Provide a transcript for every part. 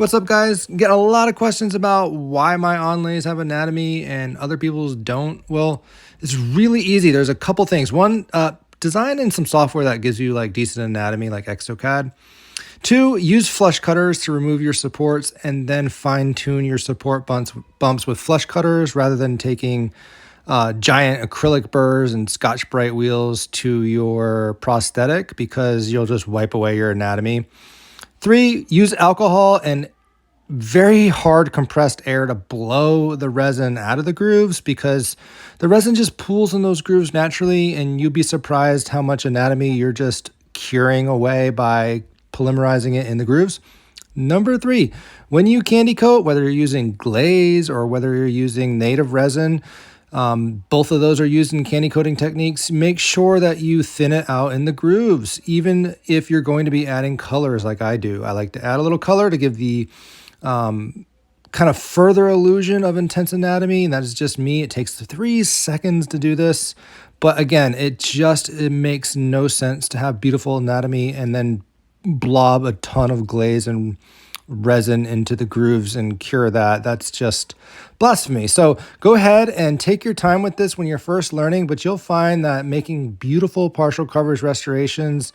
What's up, guys? Get a lot of questions about why my onlays have anatomy and other people's don't. Well, it's really easy. There's a couple things. One, design in some software that gives you like decent anatomy, like Exocad. Two, use flush cutters to remove your supports and then fine tune your support bumps with flush cutters rather than taking giant acrylic burrs and Scotch-Brite wheels to your prosthetic, because you'll just wipe away your anatomy. Three, use alcohol and very hard compressed air to blow the resin out of the grooves, because the resin just pools in those grooves naturally, and you'd be surprised how much anatomy you're just curing away by polymerizing it in the grooves. Number three, when you candy coat, whether you're using glaze or whether you're using native resin, both of those are used in candy coating techniques. Make sure that you thin it out in the grooves, even if you're going to be adding colors like I do. I like to add a little color to give the kind of further illusion of intense anatomy, and that is just me. It takes 3 seconds to do this, but again, it makes no sense to have beautiful anatomy and then blob a ton of glaze and resin into the grooves and cure that. That's just blasphemy. So go ahead and take your time with this when you're first learning, but you'll find that making beautiful partial coverage restorations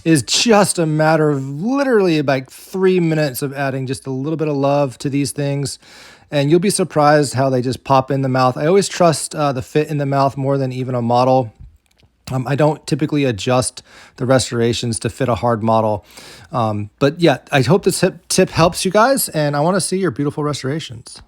is just a matter of literally like 3 minutes of adding just a little bit of love to these things, and you'll be surprised how they just pop in the mouth. I always trust the fit in the mouth more than even a model. I don't typically adjust the restorations to fit a hard model. But yeah, I hope this tip helps you guys, and I want to see your beautiful restorations.